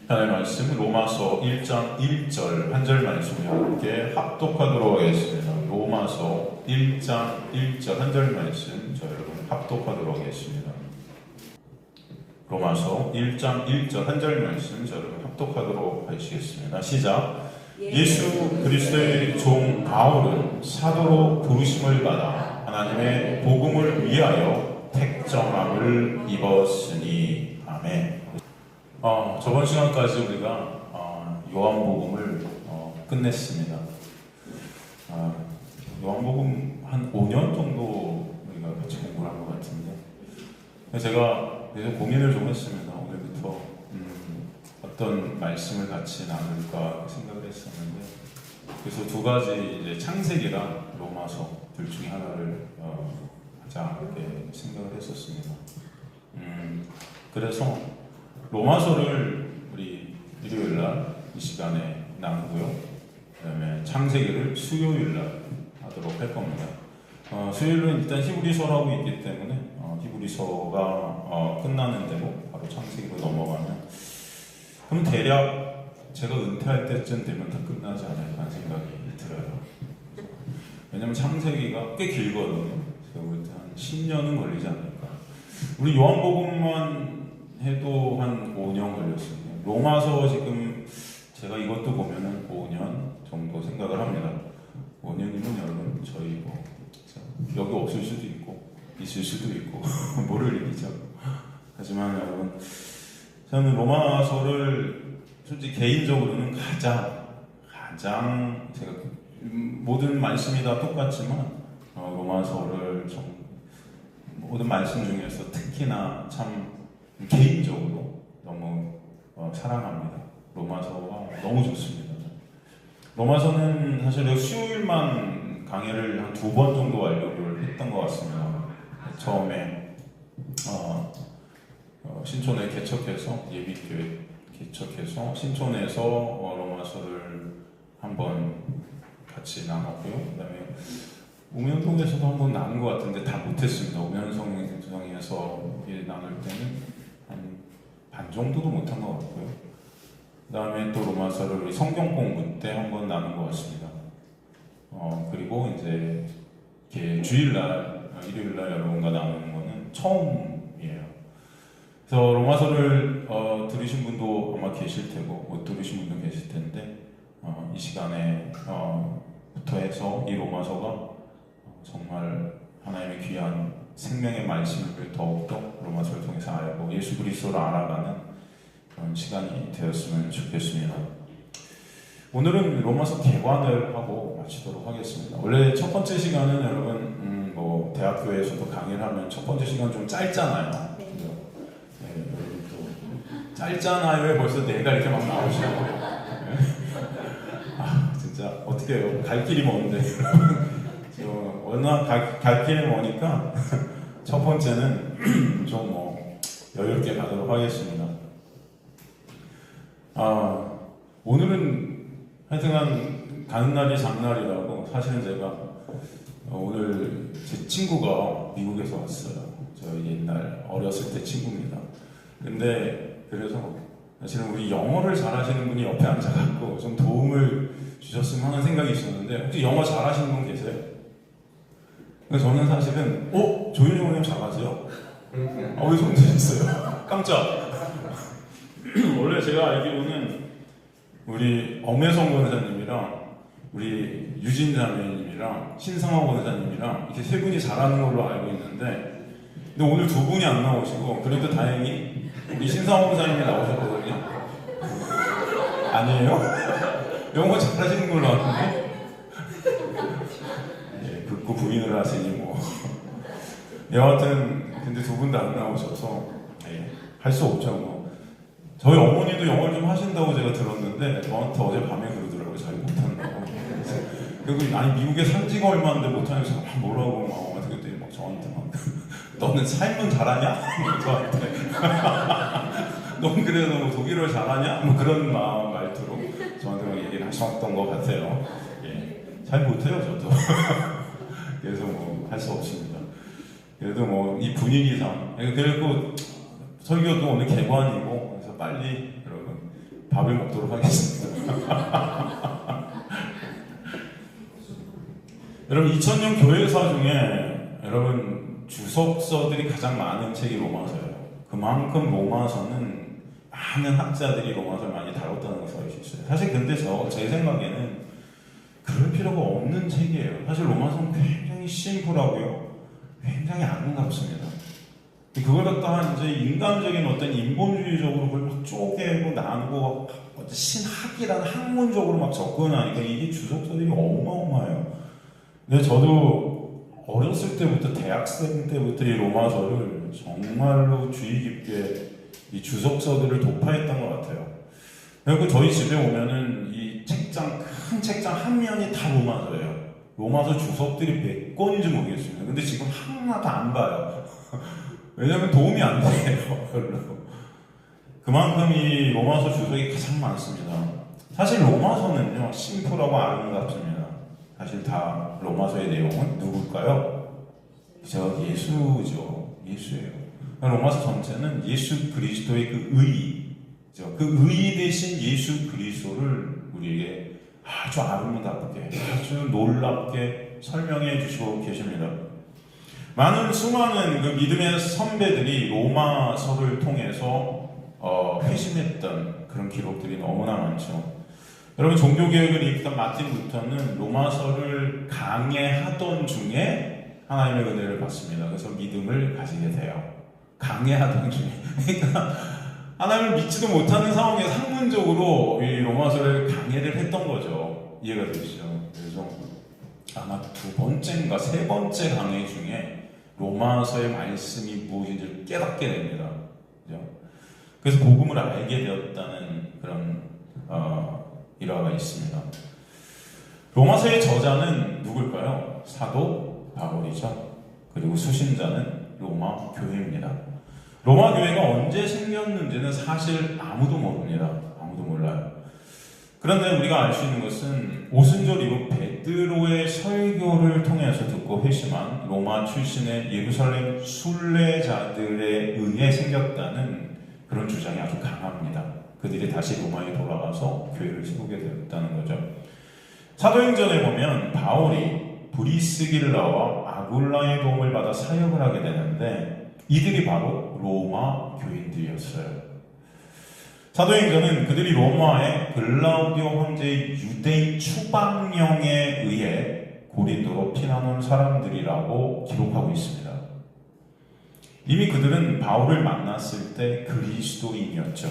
하나님의 말씀 로마서 1장 1절 한 절 말씀을 함께 합독하도록 하겠습니다. 로마서 1장 1절 한 절 말씀 저 여러분 합독하도록 하겠습니다. 로마서 1장 1절 한 절 말씀 저 여러분 합독하도록 하시겠습니다. 시작. 예수 그리스도의 종 바울은 사도로 부르심을 받아 하나님의 복음을 위하여 택정함을 입었으니. 아멘. 저번 시간까지 우리가 요한복음을 끝냈습니다. 요한복음 한 5년 정도 우리가 같이 공부를 한 것 같은데, 제가 계속 고민을 좀 했습니다. 오늘부터 어떤 말씀을 같이 나눌까 생각을 했었는데, 그래서 두 가지 이제 창세기랑 로마서 둘 중에 하나를 하자 이렇게 생각을 했었습니다. 그래서 로마서를 우리 일요일날 이 시간에 나누고요. 그 다음에 창세기를 수요일날 하도록 할 겁니다. 수요일은 일단 히브리서라고 있기 때문에 히브리서가 끝나는 대로 바로 창세기로 넘어가면, 그럼 대략 제가 은퇴할 때쯤 되면 다 끝나지 않을까 하는 생각이 들어요. 왜냐면 창세기가 꽤 길거든요. 제가 볼 때 한 10년은 걸리지 않을까. 우리 요한복음만 해도 한 5년 걸렸습니다. 로마서 지금 제가 이것도 보면은 5년 정도 생각을 합니다. 5년이면 여러분 저희 기억이 없을 수도 있고 있을 수도 있고 모를 일이죠. 하지만 여러분, 저는 로마서를 솔직히 개인적으로는 가장 제가 모든 말씀이 다 똑같지만 로마서를 모든 말씀 중에서 특히나 참 개인적으로 너무 사랑합니다. 로마서가 너무 좋습니다. 로마서는 사실 수요일만 강의를 한 2번 정도 완료를 했던 것 같습니다. 처음에 신촌에 개척해서, 예비교회 개척해서 신촌에서 로마서를 한번 같이 나눴고요. 그 다음에 우면동에서도 한번 나눈 것 같은데 다 못했습니다. 우면성에서 나눌 때는 한 반 정도도 못한 것 같고요. 그 다음에 또 로마서를 우리 성경 공부 때 한번 나눈 것 같습니다. 그리고 이제 이렇게 주일날, 일요일날 여러분과 나누는 거는 처음이에요. 그래서 로마서를 들으신 분도 아마 계실 테고 못 들으신 분도 계실 텐데, 이 시간에부터 해서 이 로마서가 정말 하나님의 귀한 생명의 말씀을 더욱더 로마서를 통해서 알고 예수 그리스도를 알아가는 그런 시간이 되었으면 좋겠습니다. 오늘은 로마서 개관을 하고 마치도록 하겠습니다. 원래 첫 번째 시간은 여러분 대학교에서도 강의를 하면 첫 번째 시간 좀 짧잖아요. 네, 여러분 또 짧잖아요에 벌써 내가 이렇게 막 나오시고 진짜 어떻게 해요? 갈 길이 먼데 워낙 갈 길이 머니까 첫 번째는 좀 여유롭게 가도록 하겠습니다. 오늘은 하여튼간 가는 날이 장날이라고, 사실은 제가 오늘 제 친구가 미국에서 왔어요. 저희 옛날 어렸을 때 친구입니다. 근데 그래서 사실은 우리 영어를 잘하시는 분이 옆에 앉아갖고 좀 도움을 주셨으면 하는 생각이 있었는데, 혹시 영어 잘하시는 분 계세요? 저는 사실은 조윤희 원님 잘하세요? 왜 손 드셨어요? 깜짝. 원래 제가 알기로는 우리 엄혜성 권사님이랑 우리 유진 자매님이랑 신성화 권사님이랑 이렇게 세 분이 잘하는 걸로 알고 있는데, 근데 오늘 두 분이 안 나오시고, 그래도 다행히 우리 신성화 권사님이 나오셨거든요. 아니에요? 영어 잘하시는 걸로 아는데? 그 부인을 하시니 여하튼 근데 두 분 다 안 나오셔서 할 수 없죠. 저희 어머니도 영어를 좀 하신다고 제가 들었는데 저한테 어젯밤에 그러더라고요. 잘 못한다고. 그리고 아니 미국에 산 지가 얼마인데 못하냐고 뭐라고 어떻게 그랬더니 저한테 너는 삶은 잘하냐? 저한테 넌 그래도 독일어를 잘하냐? 그런 말투로 저한테 얘기를 하셨던 것 같아요. 잘 못해요 저도. 그래서 할 수 없습니다. 그래도 이 분위기상, 그리고 설교도 오늘 개관이고, 그래서 빨리 여러분 밥을 먹도록 하겠습니다. 여러분 2000년 교회사 중에 여러분 주석서들이 가장 많은 책이 로마서예요. 그만큼 로마서는 많은 학자들이 로마서를 많이 다뤘다는 것을 알 수 있어요. 사실 근데 제 생각에는 그럴 필요가 없는 책이에요. 사실 로마서는 굉장히 심플하고요, 굉장히 아름답습니다. 그걸 갖다가 이제 인간적인 어떤 인본주의적으로 그걸 막 쪼개고 나누고 신학이라는 학문적으로 막 접근하니까 이게 주석서들이 어마어마해요. 근데 저도 어렸을 때부터 대학생 때부터 이 로마서를 정말로 주의 깊게 이 주석서들을 도파했던 것 같아요. 그리고 저희 집에 오면은 이 책장, 큰 책장 한 면이 다 로마서예요. 로마서 주석들이 몇 권인지 모르겠습니다. 근데 지금 하나도 안 봐요. 왜냐면 도움이 안 돼요, 별로. 그만큼 이 로마서 주석이 가장 많습니다. 사실 로마서는요, 심플하고 아름답습니다. 사실 다 로마서의 내용은 누굴까요? 저 예수죠. 예수예요. 로마서 전체는 예수 그리스도의 그 의죠. 그 의 대신 예수 그리스도를 우리에게 아주 아름답게, 아주 놀랍게 설명해 주시고 계십니다. 수많은 그 믿음의 선배들이 로마서를 통해서 회심했던 그런 기록들이 너무나 많죠. 여러분 종교개혁을 일으켰던 마틴 루터는 로마서를 강해하던 중에 하나님의 은혜를 받습니다. 그래서 믿음을 가지게 돼요. 강해하던 중에. 그러니까 하나님을 믿지도 못하는 상황에서 학문적으로 이 로마서를 강해를 했던 거죠. 이해가 되시죠? 그래서 아마 두 번째인가 세 번째 강해 중에 로마서의 말씀이 무엇인지를 깨닫게 됩니다. 그죠? 그래서 복음을 알게 되었다는 그런 일화가 있습니다. 로마서의 저자는 누굴까요? 사도 바울이죠. 그리고 수신자는 로마 교회입니다. 로마 교회가 언제 생겼는지는 사실 아무도 모릅니다. 아무도 몰라요. 그런데 우리가 알 수 있는 것은 오순절 이후 베드로의 설교를 통해서 듣고 회심한 로마 출신의 예루살렘 순례자들에 의해 생겼다는 그런 주장이 아주 강합니다. 그들이 다시 로마에 돌아가서 교회를 세우게 되었다는 거죠. 사도행전에 보면 바울이 브리스길라와 아굴라의 도움을 받아 사역을 하게 되는데 이들이 바로 로마 교인들이었어요. 사도행전은 그들이 로마의 글라우디오 황제의 유대인 추방령에 의해 고린도로 피난온 사람들이라고 기록하고 있습니다. 이미 그들은 바울을 만났을 때 그리스도인이었죠.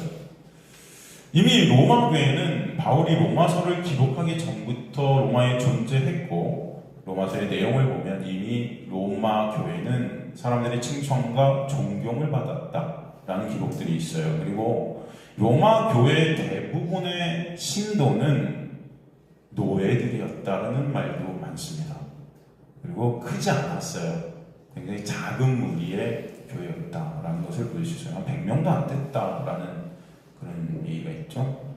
이미 로마 교회는 바울이 로마서를 기록하기 전부터 로마에 존재했고 로마서의 내용을 보면 이미 로마 교회는 사람들의 칭찬과 존경을 받았다라는 기록들이 있어요. 그리고 로마 교회의 대부분의 신도는 노예들이었다는 말도 많습니다. 그리고 크지 않았어요. 굉장히 작은 무리의 교회였다라는 것을 볼 수 있어요. 한 100명도 안 됐다라는 그런 얘기가 있죠.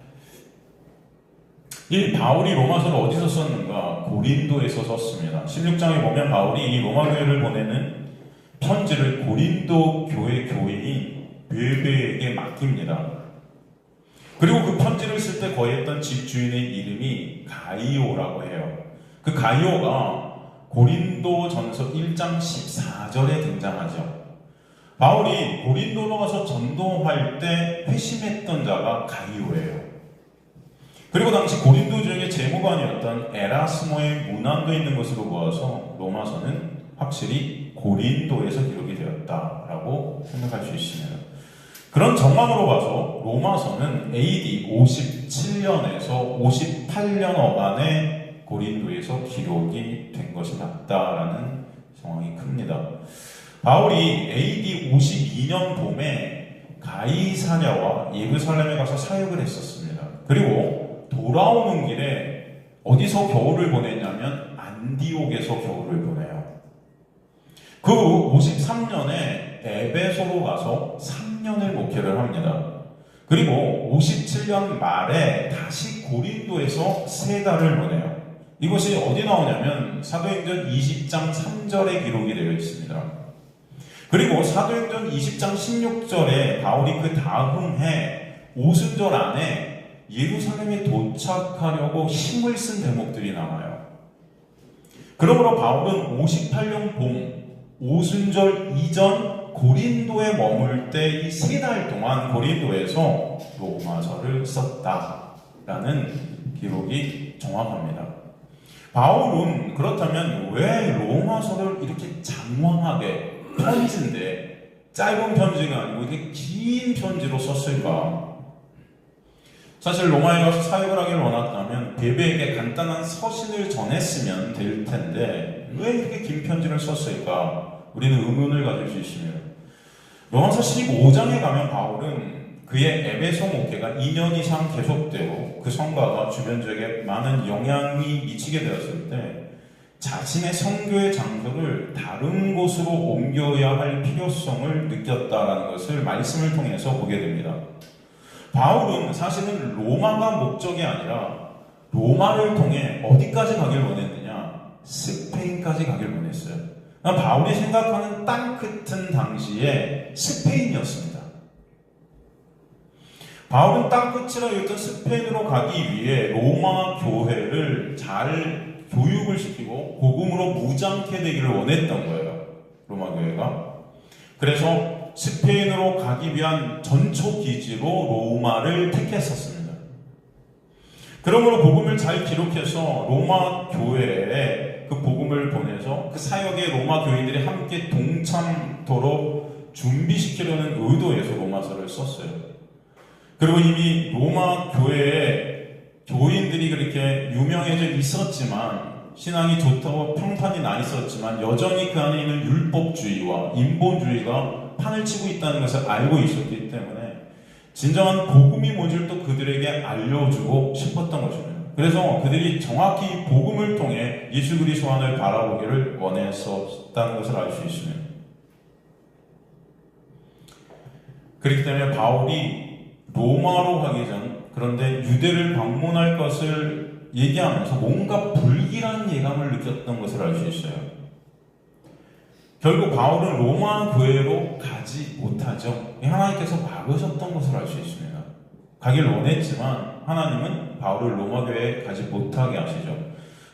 이 바울이 로마서를 어디서 썼는가? 고린도에서 썼습니다. 16장에 보면 바울이 이 로마 교회를 보내는 편지를 고린도 교회 교인인 베베에게 맡깁니다. 그리고 그 편지를 쓸 때 거했던 집주인의 이름이 가이오라고 해요. 그 가이오가 고린도 전서 1장 14절에 등장하죠. 바울이 고린도로 가서 전도할 때 회심했던 자가 가이오예요. 그리고 당시 고린도 지역의 재무관이었던 에라스모의 문안도 있는 것으로 보아서 로마서는 확실히 고린도에서 기록이 되었다라고 생각할 수 있습니다. 그런 정황으로 봐서 로마서는 AD 57년에서 58년 어간에 고린도에서 기록이 된 것이 맞다라는 상황이 큽니다. 바울이 AD 52년 봄에 가이사랴와 예루살렘에 가서 사역을 했었습니다. 그리고 돌아오는 길에 어디서 겨울을 보냈냐면 안디옥에서 겨울을 보내요. 그 후 53년에 에베소로 가서 3년을 목회를 합니다. 그리고 57년 말에 다시 고린도에서 3달을 보내요. 이것이 어디 나오냐면 사도행전 20장 3절에 기록이 되어 있습니다. 그리고 사도행전 20장 16절에 바울이 그 다음 해 오순절 안에 예루살렘에 도착하려고 힘을 쓴 대목들이 나와요. 그러므로 바울은 58년 봄 오순절 이전 고린도에 머물 때 이 3달 동안 고린도에서 로마서를 썼다라는 기록이 정확합니다. 바울은 그렇다면 왜 로마서를 이렇게 장황하게 편지인데 짧은 편지가 아니고 이렇게 긴 편지로 썼을까? 사실 로마에 가서 사역을 하길 원했다면 베베에게 간단한 서신을 전했으면 될 텐데 왜 이렇게 긴 편지를 썼을까? 우리는 의문을 가질 수 있습니다. 로마서 15장에 가면 바울은 그의 에베소 목회가 2년 이상 계속되고 그 성가가 주변 지역에 많은 영향이 미치게 되었을 때 자신의 선교의 장소를 다른 곳으로 옮겨야 할 필요성을 느꼈다라는 것을 말씀을 통해서 보게 됩니다. 바울은 사실은 로마가 목적이 아니라 로마를 통해 어디까지 가길 원했느냐? 스페인까지 가길 원했어요. 바울이 생각하는 땅끝은 당시에 스페인이었습니다. 바울은 땅끝이라 했던 스페인으로 가기 위해 로마 교회를 잘 교육을 시키고 복음으로 무장케 되기를 원했던 거예요. 로마 교회가. 그래서 스페인으로 가기 위한 전초 기지로 로마를 택했었습니다. 그러므로 복음을 잘 기록해서 로마 교회에 그 복음을 보내서 그 사역에 로마 교인들이 함께 동참토록 준비시키려는 의도에서 로마서를 썼어요. 그리고 이미 로마 교회에 교인들이 그렇게 유명해져 있었지만 신앙이 좋다고 평판이 나 있었지만 여전히 그 안에 있는 율법주의와 인본주의가 판을 치고 있다는 것을 알고 있었기 때문에 진정한 복음이 뭔지를 또 그들에게 알려주고 싶었던 것입니다. 그래서 그들이 정확히 복음을 통해 예수 그리스도만을 바라보기를 원했었다는 것을 알 수 있습니다. 그렇기 때문에 바울이 로마로 가기 전 그런데 유대를 방문할 것을 얘기하면서 뭔가 불길한 예감을 느꼈던 것을 알 수 있어요. 결국 바울은 로마 교회로 가지 못하죠. 하나님께서 막으셨던 것을 알 수 있습니다. 가길 원했지만 하나님은 바울을 로마 교회에 가지 못하게 하시죠.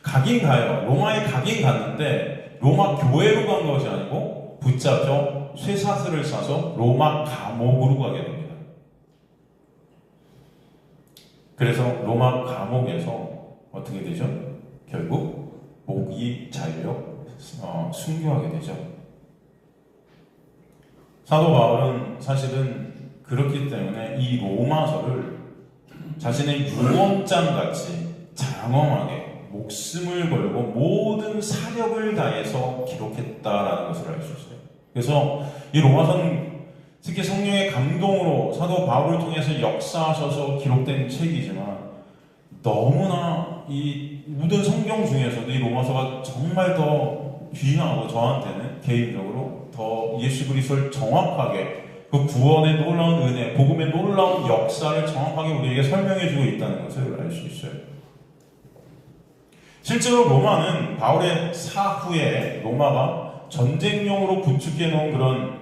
가긴 가요. 로마에 가긴 갔는데 로마 교회로 간 것이 아니고 붙잡혀 쇠사슬을 싸서 로마 감옥으로 가게 됩니다. 그래서 로마 감옥에서 어떻게 되죠? 결국 목이 잘려 순교하게 되죠. 사도 바울은 사실은 그렇기 때문에 이 로마서를 자신의 유언장같이 장엄하게 목숨을 걸고 모든 사력을 다해서 기록했다라는 것을 알 수 있어요. 그래서 이 로마서는 특히 성령의 감동으로 사도 바울을 통해서 역사하셔서 기록된 책이지만 너무나 이 모든 성경 중에서도 이 로마서가 정말 더 귀하고 저한테는 개인적으로 더 예수 그리스도를 정확하게 그 구원의 놀라운 은혜, 복음의 놀라운 역사를 정확하게 우리에게 설명해주고 있다는 것을 알 수 있어요. 실제로 로마는 바울의 사후에 로마가 전쟁용으로 구축해 놓은 그런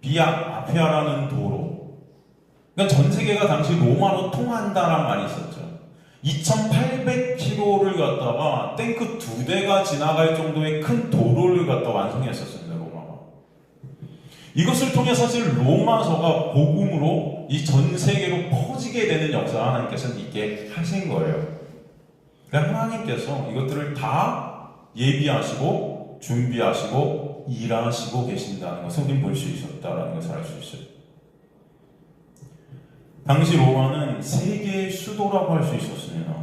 비아 아페아라는 도로, 그러니까 전 세계가 당시 로마로 통한다란 말이 있었죠. 2,800km를 갖다가 탱크 2대가 지나갈 정도의 큰 도로를 갖다 완성했었습니다. 로마가. 이것을 통해 사실 로마서가 복음으로 이 전 세계로 퍼지게 되는 역사를 하나님께서는 있게 하신 거예요. 그러니까 하나님께서 이것들을 다 예비하시고 준비하시고 일하시고 계신다는 것을 우리는 볼 수 있었다는 것을 알 수 있어요. 당시 로마는 세계의 수도라고 할 수 있었습니다.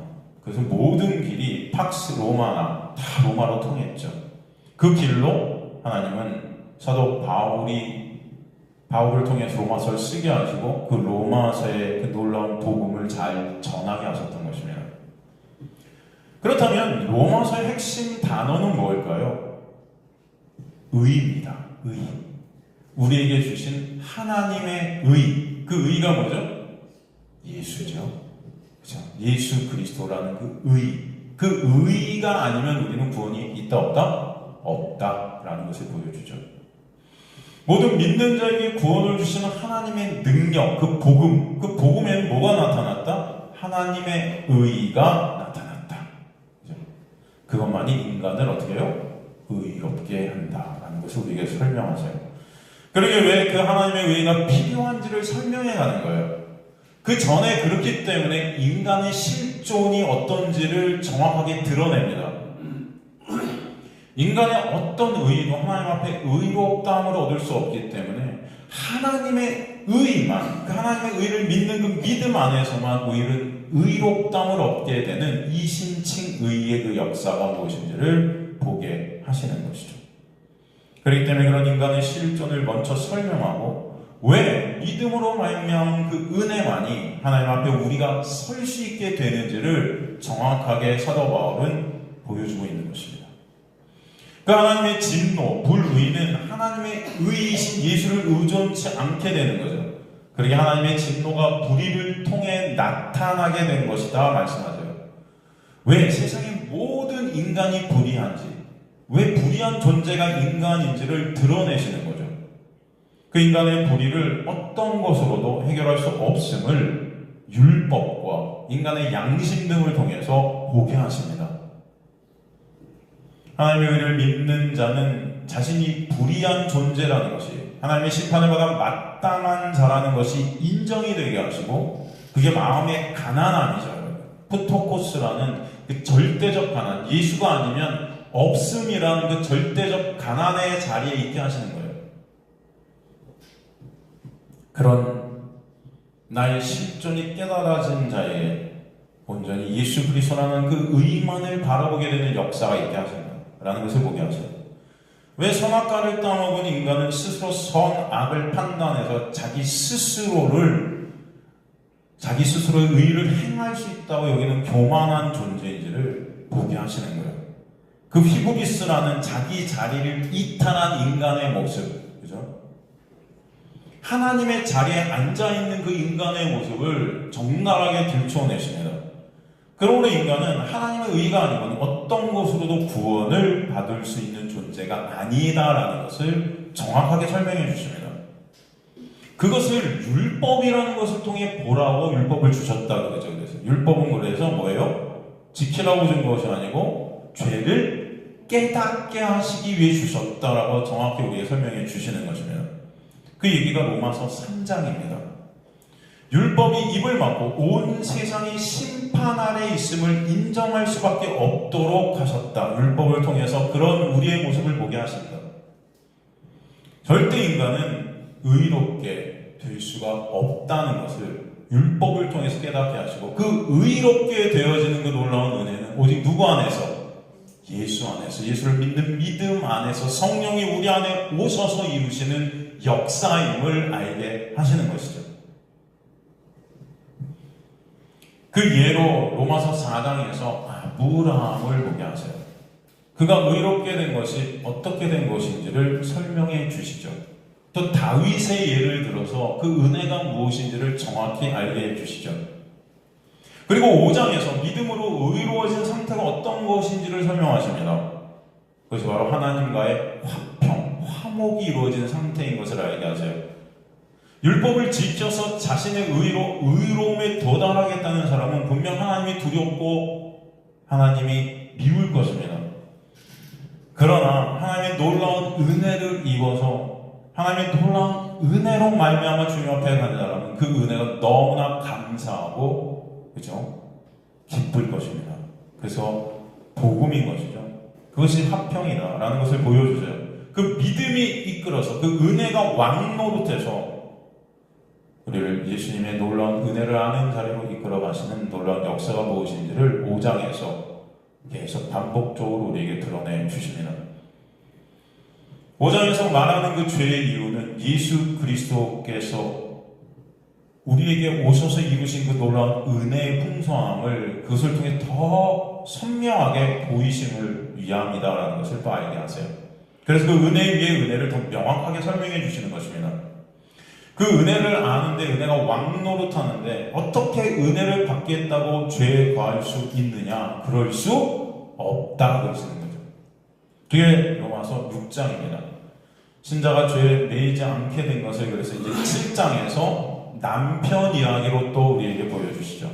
그래서 모든 길이 팍스 로마나 다 로마로 통했죠. 그 길로 하나님은 사도 바울을 통해서 로마서를 쓰게 하시고 그 로마서의 그 놀라운 복음을 잘 전하게 하셨던 것입니다. 그렇다면 로마서의 핵심 단어는 뭘까요? 의입니다. 의. 우리에게 주신 하나님의 의. 그 의가 뭐죠? 예수죠. 그렇죠? 예수 그리스도라는 그 의. 그 의가 아니면 우리는 구원이 있다 없다? 없다라는 것을 보여주죠. 모든 믿는 자에게 구원을 주시는 하나님의 능력, 그 복음, 그 복음에는 뭐가 나타났다? 하나님의 의의가 나타났다. 그죠? 그것만이 인간을 어떻게 해요? 의롭게 한다라는 것을 우리에게 설명하세요. 그러게 왜 그 하나님의 의의가 필요한지를 설명해 가는 거예요. 그 전에 그렇기 때문에 인간의 실존이 어떤지를 정확하게 드러냅니다. 인간의 어떤 의의도 하나님 앞에 의롭다함을 얻을 수 없기 때문에 하나님의 의의만, 그 하나님의 의의를 믿는 그 믿음 안에서만 의롭다함을 얻게 되는 이신칭 의의의 그 역사가 무엇인지를 보게 하시는 것이죠. 그렇기 때문에 그런 인간의 실존을 먼저 설명하고 왜 믿음으로 말미암은 그 은혜만이 하나님 앞에 우리가 설 수 있게 되는지를 정확하게 사도 바울은 보여주고 있는 것입니다. 그 하나님의 진노, 불의는 하나님의 의이신 예수를 의존치 않게 되는 거죠. 그러게 하나님의 진노가 불의를 통해 나타나게 된 것이다 말씀하세요. 왜 세상의 모든 인간이 불의한지, 왜 불의한 존재가 인간인지를 드러내시는 거죠. 그 인간의 불의를 어떤 것으로도 해결할 수 없음을 율법과 인간의 양심 등을 통해서 보게 하십니다. 하나님의 의를 믿는 자는 자신이 불의한 존재라는 것이, 하나님의 심판을 받아 마땅한 자라는 것이 인정이 되게 하시고, 그게 마음의 가난함이죠. 푸토코스라는 그 절대적 가난, 예수가 아니면 없음이라는 그 절대적 가난의 자리에 있게 하시는 거예요. 그런 나의 실존이 깨달아진 자에게 온전히 예수 그리스도라는 그 의만을 바라보게 되는 역사가 있게 하신다 라는 것을 보게 하셔요. 왜 선악과를 따먹은 인간은 스스로 선악을 판단해서 자기 스스로의 의를 행할 수 있다고 여기는 교만한 존재인지를 보게 하시는 거예요. 그 히브리스라는 자기 자리를 이탈한 인간의 모습, 그죠? 하나님의 자리에 앉아있는 그 인간의 모습을 적나라하게 들춰내십니다. 그러므로 인간은 하나님의 의가 아니면 어떤 것으로도 구원을 받을 수 있는 존재가 아니다라는 것을 정확하게 설명해 주십니다. 그것을 율법이라는 것을 통해 보라고 율법을 주셨다 그러죠. 그래서 율법은 그래서 뭐예요? 지키라고 준 것이 아니고 죄를 깨닫게 하시기 위해 주셨다라고 정확히 우리에게 설명해 주시는 것입니다. 그 얘기가 로마서 3장입니다. 율법이 입을 막고 온 세상이 심판 아래 있음을 인정할 수밖에 없도록 하셨다. 율법을 통해서 그런 우리의 모습을 보게 하십니다. 절대 인간은 의롭게 될 수가 없다는 것을 율법을 통해서 깨닫게 하시고, 그 의롭게 되어지는 그 놀라운 은혜는 오직 누구 안에서? 예수 안에서, 예수를 믿는 믿음 안에서 성령이 우리 안에 오셔서 이루시는 역사임을 알게 하시는 것이죠. 그 예로 로마서 4장에서 아브라함을 보게 하세요. 그가 의롭게 된 것이 어떻게 된 것인지를 설명해 주시죠. 또 다윗의 예를 들어서 그 은혜가 무엇인지를 정확히 알게 해 주시죠. 그리고 5장에서 믿음으로 의로워진 상태가 어떤 것인지를 설명하십니다. 그것이 바로 하나님과의 화목이 이루어진 상태인 것을 알게 하세요. 율법을 지켜서 자신의 의로움에 도달하겠다는 사람은 분명 하나님이 두렵고 하나님이 미울 것입니다. 그러나 하나님의 놀라운 은혜를 입어서 하나님의 놀라운 은혜로 말미암아 주님 앞에 가는 사람은 그 은혜가 너무나 감사하고, 그죠? 기쁠 것입니다. 그래서 복음인 것이죠. 그것이 화평이다라는 것을 보여주세요. 그 믿음이 이끌어서 그 은혜가 왕노릇해서 우리를 예수님의 놀라운 은혜를 아는 자리로 이끌어 가시는 놀라운 역사가 무엇인지를 5장에서 계속 반복적으로 우리에게 드러내 주십니다. 5장에서 말하는 그 죄의 이유는 예수 그리스도께서 우리에게 오셔서 이루신 그 놀라운 은혜의 풍성함을 그것을 통해 더 선명하게 보이심을 위함이다라는 것을 또 알게 하세요. 그래서 그 은혜 위에 은혜를 더 명확하게 설명해 주시는 것입니다. 그 은혜를 아는데 은혜가 왕노릇하는데 어떻게 은혜를 받겠다고 죄에 거할 수 있느냐? 그럴 수 없다고 그러시는 거죠. 그게 로마서 6장입니다. 신자가 죄에 매이지 않게 된 것을 그래서 이제 7장에서 남편 이야기로 또 우리에게 보여주시죠.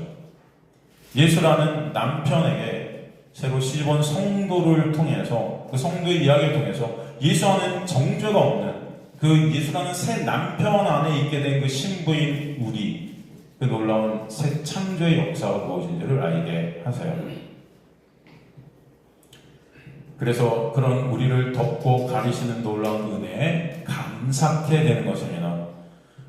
예수라는 남편에게 새로 시집온 성도를 통해서, 그 성도의 이야기를 통해서 예수와는 정죄가 없는 그 예수라는 새 남편 안에 있게 된 그 신부인 우리, 그 놀라운 새 창조의 역사가 무엇인지를 알게 하세요. 그래서 그런 우리를 덮고 가리시는 놀라운 은혜에 감사하게 되는 것입니다.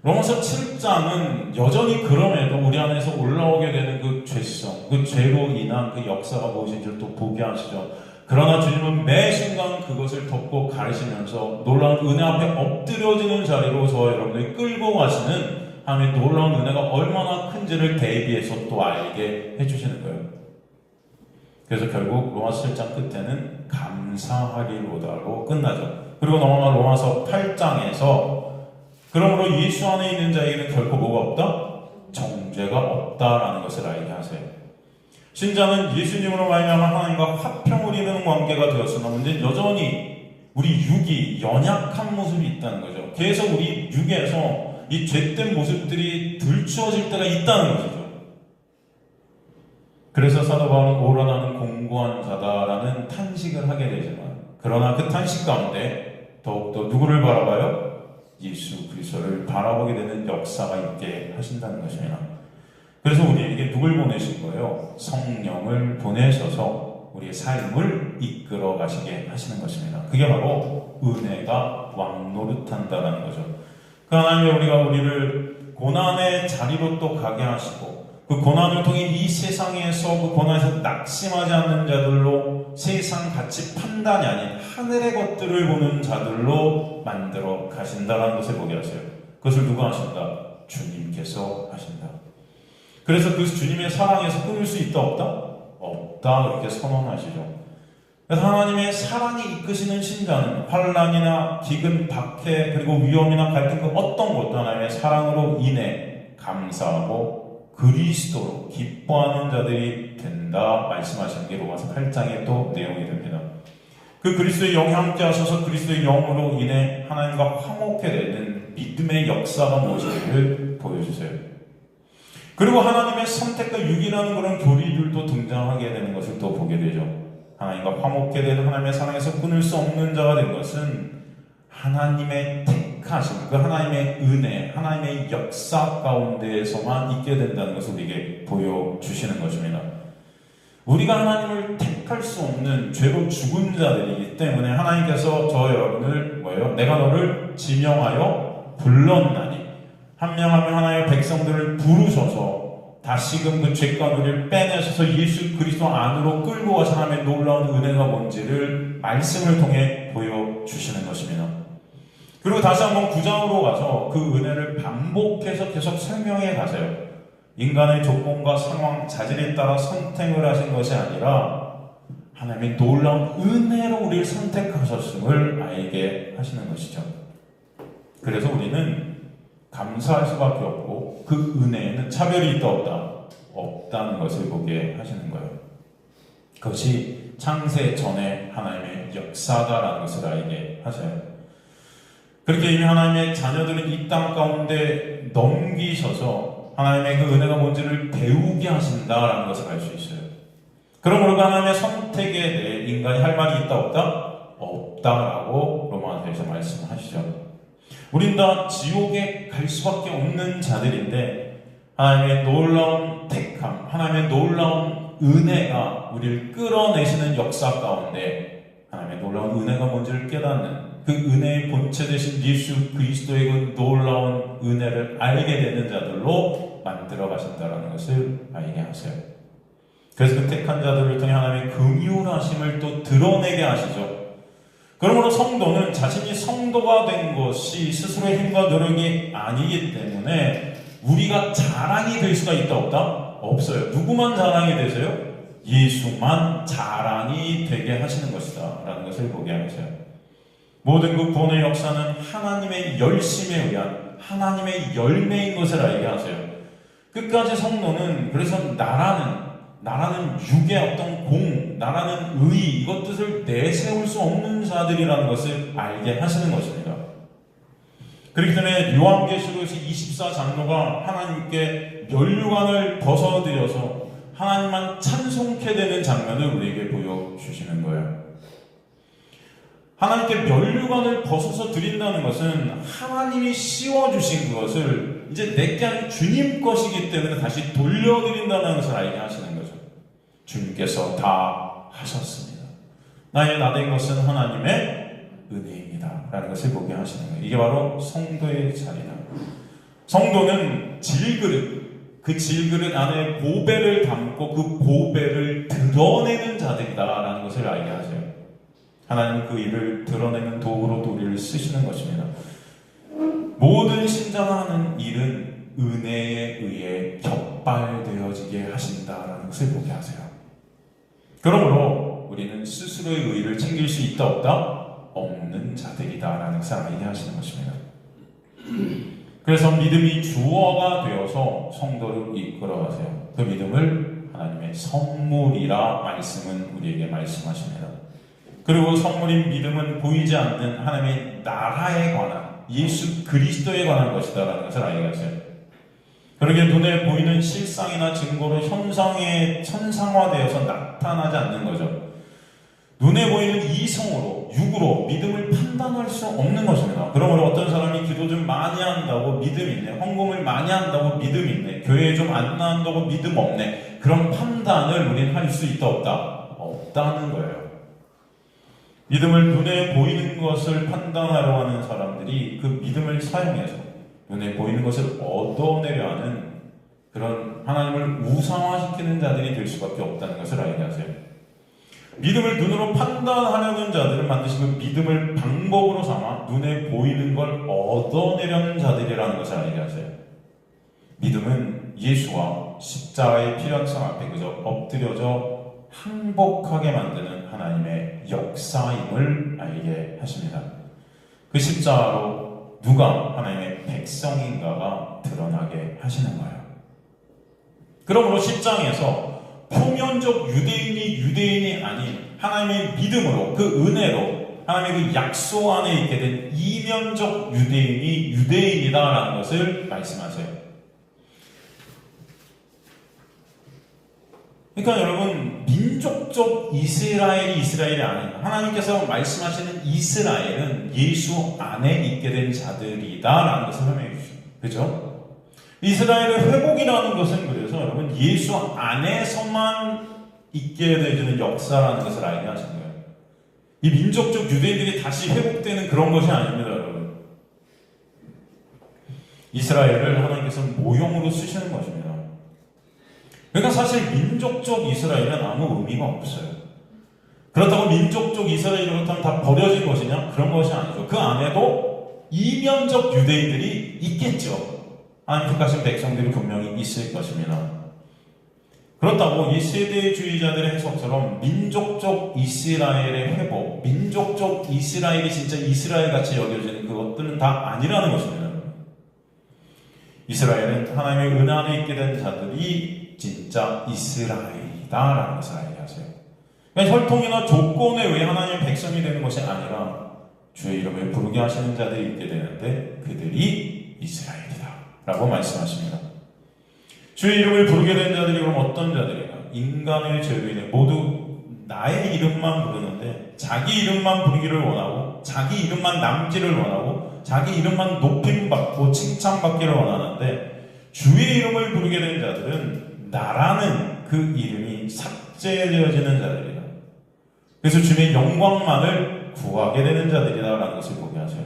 로마서 7장은 여전히 그럼에도 우리 안에서 올라오게 되는 그 죄성, 그 죄로 인한 그 역사가 무엇인지를 또 보게 하시죠. 그러나 주님은 매 순간 그것을 덮고 가리시면서 놀라운 은혜 앞에 엎드려지는 자리로 저와 여러분을 끌고 가시는 하나님의 놀라운 은혜가 얼마나 큰지를 대비해서 또 알게 해주시는 거예요. 그래서 결국 로마서 7장 끝에는 감사하리로다로 끝나죠. 그리고 넘어가 로마서 8장에서 그러므로 예수 안에 있는 자에게는 결코 뭐가 없다? 정죄가 없다라는 것을 알게 하세요. 신자는 예수님으로 말미암아 하나님과 화평을 이루는 관계가 되었으나 문제는 여전히 우리 육이 연약한 모습이 있다는 거죠. 그래서 우리 육에서 이 죄된 모습들이 들추어질 때가 있다는 것이죠. 그래서 사도 바울은 오라 나는 공고한 자다라는 탄식을 하게 되지만, 그러나 그 탄식 가운데 더욱더 누구를 바라봐요? 예수 그리스도를 바라보게 되는 역사가 있게 하신다는 것입니다. 그래서 우리에게 누굴 보내신 거예요? 성령을 보내셔서 우리의 삶을 이끌어 가시게 하시는 것입니다. 그게 바로 은혜가 왕노릇한다는 거죠. 그 하나님의 우리를 고난의 자리로 또 가게 하시고, 그 고난을 통해 이 세상에서 그 고난에서 낙심하지 않는 자들로, 세상 가치 판단이 아닌 하늘의 것들을 보는 자들로 만들어 가신다라는 것을 보게 하세요. 그것을 누가 하신다? 주님께서 하신다. 그래서 그 주님의 사랑에서 끊을 수 있다 없다? 없다, 그렇게 선언하시죠. 그래서 하나님의 사랑이 이끄시는 신자는 환난이나 기근, 박해, 그리고 위험이나 갈등, 그 어떤 것도 하나님의 사랑으로 인해 감사하고 그리스도로 기뻐하는 자들이 된다 말씀하시는 게 로마서 8장의 또 내용이 됩니다. 그 그리스도의 영이 함께 하셔서 그리스도의 영으로 인해 하나님과 화목해 되는 믿음의 역사가 무엇인지를 보여주세요. 그리고 하나님의 선택과 육이라는 그런 교리들도 등장하게 되는 것을 또 보게 되죠. 하나님과 화목해 되는 하나님의 사랑에서 끊을 수 없는 자가 된 것은 하나님의 택하심, 그 하나님의 은혜, 하나님의 역사 가운데에서만 있게 된다는 것을 우리에게 보여주시는 것입니다. 우리가 하나님을 택할 수 없는 죄로 죽은 자들이기 때문에 하나님께서 저 여러분을 내가 너를 지명하여 불렀나니, 한 명 한 명 하나님의 백성들을 부르셔서 다시금 그 죄과 우리를 빼내셔서 예수 그리스도 안으로 끌고 가신 하나님의 놀라운 은혜가 뭔지를 말씀을 통해 보여주시는 것입니다. 그리고 다시 한번 9장으로 가서 그 은혜를 반복해서 계속 설명해 가세요. 인간의 조건과 상황, 자질에 따라 선택을 하신 것이 아니라 하나님의 놀라운 은혜로 우리를 선택하셨음을 알게 하시는 것이죠. 그래서 우리는 감사할 수밖에 없고 그 은혜에는 차별이 있다 없다? 없다는 것을 보게 하시는 거예요. 그것이 창세 전에 하나님의 역사다라는 것을 알게 하셔요. 그렇게 이미 하나님의 자녀들은 이 땅 가운데 넘기셔서 하나님의 그 은혜가 뭔지를 배우게 하신다라는 것을 알 수 있어요. 그러므로 하나님의 선택에 대해 인간이 할 말이 있다 없다? 없다라고 로마서에서 말씀하시죠. 우린 다 지옥에 갈 수밖에 없는 자들인데 하나님의 놀라운 택함, 하나님의 놀라운 은혜가 우리를 끌어내시는 역사 가운데 하나님의 놀라운 은혜가 뭔지를 깨닫는, 그 은혜의 본체 되신 예수 그리스도의 그 놀라운 은혜를 알게 되는 자들로 만들어 가신다는 것을 알게 하세요. 그래서 그 택한 자들을 통해 하나님의 긍휼하심을 또 드러내게 하시죠. 그러므로 성도는 자신이 성도가 된 것이 스스로의 힘과 노력이 아니기 때문에 우리가 자랑이 될 수가 있다 없다? 없어요. 누구만 자랑이 되세요? 예수만 자랑이 되게 하시는 것이다 라는 것을 보게 하세요. 모든 그 구원의 역사는 하나님의 열심에 의한 하나님의 열매인 것을 알게 하세요. 끝까지 성도는 그래서 나라는 육의 어떤 공, 나라는 의, 이것들을 내세울 수 없는 자들이라는 것을 알게 하시는 것입니다. 그렇기 때문에 요한계시록 24장로가 하나님께 면류관을 벗어드려서 하나님만 찬송케 되는 장면을 우리에게 보여주시는 거예요. 하나님께 면류관을 벗어서 드린다는 것은 하나님이 씌워주신 그것을 이제 내게 아닌 주님 것이기 때문에 다시 돌려드린다는 것을 알게 하시는 거죠. 주님께서 다 하셨습니다. 나의 나된 것은 하나님의 은혜입니다 라는 것을 보게 하시는 거예요. 이게 바로 성도의 자리다. 성도는 질그릇, 그 질그릇 안에 보배를 담고 그 보배를 드러내는 자들이다 라는 것을 알게 하세요. 하나님은 그 일을 드러내는 도구로 우리를 쓰시는 것입니다. 모든 신자가 하는 일은 은혜에 의해 격발되어지게 하신다라는 것을 보게 하세요. 그러므로 우리는 스스로의 의의를 챙길 수 있다 없다? 없는 자들이다라는 것을 알게 하시는 것입니다. 그래서 믿음이 주어가 되어서 성도를 이끌어가세요. 그 믿음을 하나님의 선물이라 말씀은 우리에게 말씀하십니다. 그리고 선물인 믿음은 보이지 않는 하나님의 나라에 관한 예수 그리스도에 관한 것이다 라는 것을 알게 하세요. 그러기에 눈에 보이는 실상이나 증거로 현상에 천상화되어서 나타나지 않는 거죠. 눈에 보이는 이성으로 육으로 믿음을 판단할 수 없는 것입니다. 그러므로 어떤 사람이 기도 좀 많이 한다고 믿음이 있네, 헌금을 많이 한다고 믿음이 있네, 교회에 좀 안 나간다고 믿음 없네, 그런 판단을 우리는 할 수 있다 없다? 없다는 거예요. 믿음을 눈에 보이는 것을 판단하려 하는 사람들이 그 믿음을 사용해서 눈에 보이는 것을 얻어내려 하는 그런 하나님을 우상화시키는 자들이 될 수밖에 없다는 것을 알게 하세요. 믿음을 눈으로 판단하려는 자들은 반드시 그 믿음을 방법으로 삼아 눈에 보이는 걸 얻어내려는 자들이라는 것을 알게 하세요. 믿음은 예수와 십자가의 필연성 앞에 그저 엎드려져 항복하게 만드는 하나님의 역사임을 알게 하십니다. 그 십자가로 누가 하나님의 백성인가가 드러나게 하시는 거예요. 그러므로 10장에서 표면적 유대인이 아닌 하나님의 믿음으로 그 은혜로 하나님의 그 약속 안에 있게 된 이면적 유대인이 유대인이다라는 것을 말씀하세요. 그러니까 여러분, 민족적 이스라엘이 아니라 하나님께서 말씀하시는 이스라엘은 예수 안에 있게 된 자들이다라는 것을 설명해 주시죠. 그죠? 이스라엘의 회복이라는 것은 그래서 여러분 예수 안에서만 있게 되는 역사라는 것을 알게 하신 거예요. 이 민족적 유대인들이 다시 회복되는 그런 것이 아닙니다, 여러분. 이스라엘을 하나님께서 모형으로 쓰시는 것입니다. 그러니까 사실 민족적 이스라엘은 아무 의미가 없어요. 그렇다고 민족적 이스라엘이 그렇다면 다 버려진 것이냐? 그런 것이 아니죠. 그 안에도 이면적 유대인들이 있겠죠. 하나님 택하신 백성들이 분명히 있을 것입니다. 그렇다고 이 세대주의자들의 해석처럼 민족적 이스라엘의 회복, 민족적 이스라엘이 진짜 이스라엘같이 여겨지는 그것들은 다 아니라는 것입니다. 이스라엘은 하나님의 은혜 안에 있게 된 자들이 진짜 이스라엘이다라는 것을 알게 하세요. 그러니까 혈통이나 조건에 의해 하나님의 백성이 되는 것이 아니라 주의 이름을 부르게 하시는 자들이 있게 되는데 그들이 이스라엘이다 라고 말씀하십니다. 주의 이름을 부르게 된 자들이 그럼 어떤 자들인가? 인간의 죄로 인해 모두 나의 이름만 부르는데 자기 이름만 부르기를 원하고 자기 이름만 남기를 원하고 자기 이름만 높임받고 칭찬받기를 원하는데 주의 이름을 부르게 된 자들은 나라는 그 이름이 삭제되어지는 자들이다. 그래서 주님의 영광만을 구하게 되는 자들이다라는 것을 보게 하세요.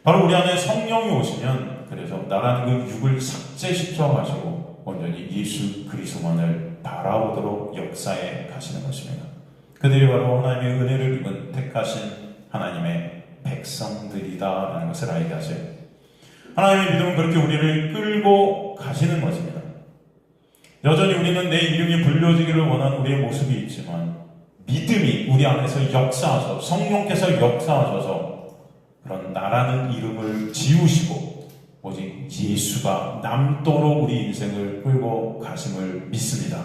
바로 우리 안에 성령이 오시면 그래서 나라는 그 육을 삭제시켜 가지고 온전히 예수 그리스도만을 바라보도록 역사에 가시는 것입니다. 그들이 바로 하나님의 은혜를 입은 택하신 하나님의 백성들이다라는 것을 알게 하세요. 하나님의 믿음은 그렇게 우리를 끌고 가시는 것입니다. 여전히 우리는 내 이름이 불려지기를 원하는 우리의 모습이 있지만 믿음이 우리 안에서 역사하셔서 성령께서 역사하셔서 그런 나라는 이름을 지우시고 오직 예수가 남도록 우리 인생을 끌고 가심을 믿습니다.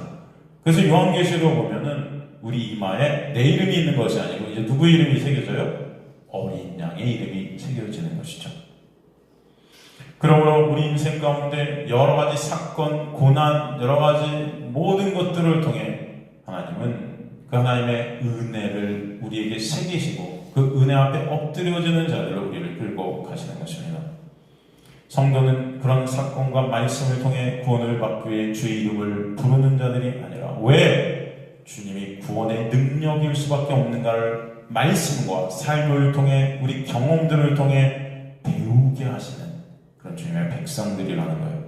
그래서 요한계시록 보면은 우리 이마에 내 이름이 있는 것이 아니고 이제 누구의 이름이 새겨져요? 어린 양의 이름이 새겨지는 것이죠. 그러므로 우리 인생 가운데 여러 가지 사건, 고난, 여러 가지 모든 것들을 통해 하나님은 그 하나님의 은혜를 우리에게 새기시고 그 은혜 앞에 엎드려지는 자들로 우리를 끌고 가시는 것입니다. 성도는 그런 사건과 말씀을 통해 구원을 받기 위해 주의 이름을 부르는 자들이 아니라 왜 주님이 구원의 능력일 수밖에 없는가를 말씀과 삶을 통해 우리 경험들을 통해 배우게 하시는 그런 주님의 백성들이라는 거예요.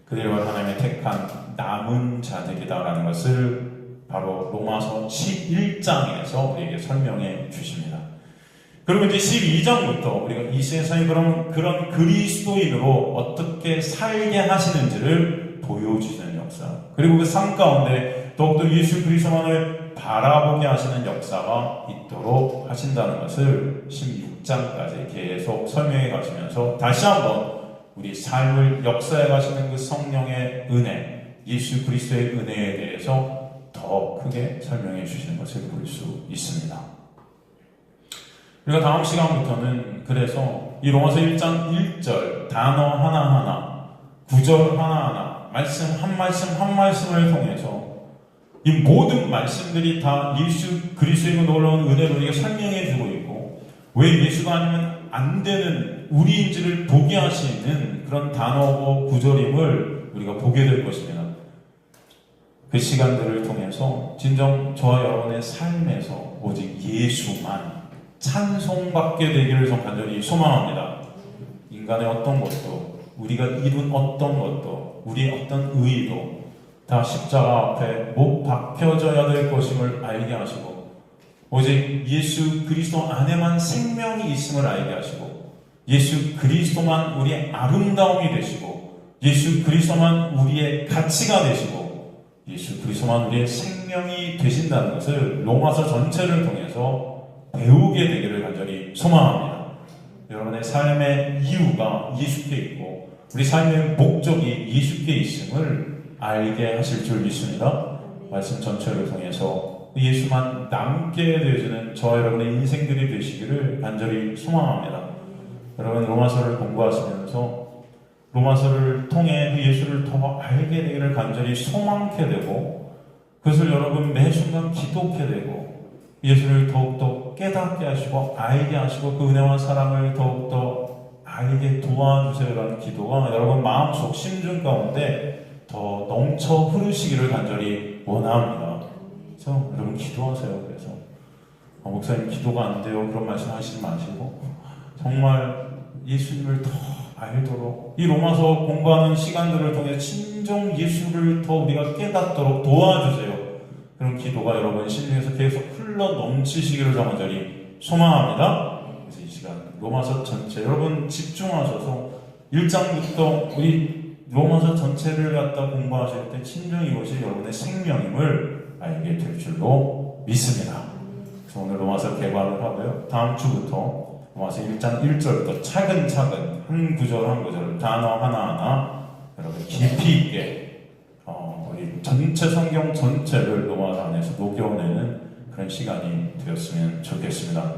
그들이 바로 하나님의 택한 남은 자들이다라는 것을 바로 로마서 11장에서 우리에게 설명해 주십니다. 그리고 이제 12장부터 우리가 이 세상에 그런 그리스도인으로 어떻게 살게 하시는지를 보여주시는 역사, 그리고 그 삶 가운데 더욱더 예수 그리스도만을 바라보게 하시는 역사가 있도록 하신다는 것을 16장까지 계속 설명해 가시면서 다시 한번 우리 삶을 역사해 가시는 그 성령의 은혜, 예수 그리스도의 은혜에 대해서 더 크게 설명해 주시는 것을 볼 수 있습니다. 우리가 다음 시간부터는 그래서 이 로마서 1장 1절 단어 하나하나, 구절 하나하나, 말씀 한 말씀을 통해서 이 모든 말씀들이 다 예수 그리스도의 놀라운 은혜로 우리가 설명해 주고 있고, 왜 예수가 아니면 안 되는 우리인지를 보게 하시는 그런 단어고 구절임을 우리가 보게 될 것입니다. 그 시간들을 통해서 진정 저와 여러분의 삶에서 오직 예수만 찬송받게 되기를 좀 간절히 소망합니다. 인간의 어떤 것도, 우리가 이룬 어떤 것도, 우리의 어떤 의의도 다 십자가 앞에 못 박혀져야 될 것임을 알게 하시고, 오직 예수 그리스도 안에만 생명이 있음을 알게 하시고, 예수 그리스도만 우리의 아름다움이 되시고, 예수 그리스도만 우리의 가치가 되시고, 예수 그리스도만 우리의 생명이 되신다는 것을 로마서 전체를 통해서 배우게 되기를 간절히 소망합니다. 여러분의 삶의 이유가 예수께 있고 우리 삶의 목적이 예수께 있음을 알게 하실 줄 믿습니다. 말씀 전체를 통해서 예수만 남게 되어지는 저와 여러분의 인생들이 되시기를 간절히 소망합니다. 여러분 로마서를 공부하시면서 로마서를 통해 그 예수를 더 알게 되기를 간절히 소망케 되고, 그것을 여러분 매 순간 기도케 되고, 예수를 더욱더 깨닫게 하시고 알게 하시고 그 은혜와 사랑을 더욱더 알게 도와주세요라는 기도가 여러분 마음속 심중 가운데 더 넘쳐 흐르시기를 간절히 원합니다. 그래서 여러분 기도하세요. 그래서 목사님 기도가 안 돼요, 그런 말씀 하시지 마시고 정말 예수님을 더 알도록 이 로마서 공부하는 시간들을 통해 진정 예수를 더 우리가 깨닫도록 도와주세요. 그런 기도가 여러분 심령에서 계속 흘러 넘치시기를 간절히 소망합니다. 그래서 이 시간 로마서 전체 여러분 집중하셔서 1장부터 우리 로마서 전체를 갖다 공부하실 때 진정 이것이 여러분의 생명임을 알게 될 줄로 믿습니다. 그래서 오늘 로마서 개발을 하고요. 다음 주부터 로마서 1장 1절부터 차근차근 한 구절 한 구절 단어 하나하나 여러분 깊이 있게 우리 전체 성경 전체를 로마서 안에서 녹여내는 그런 시간이 되었으면 좋겠습니다.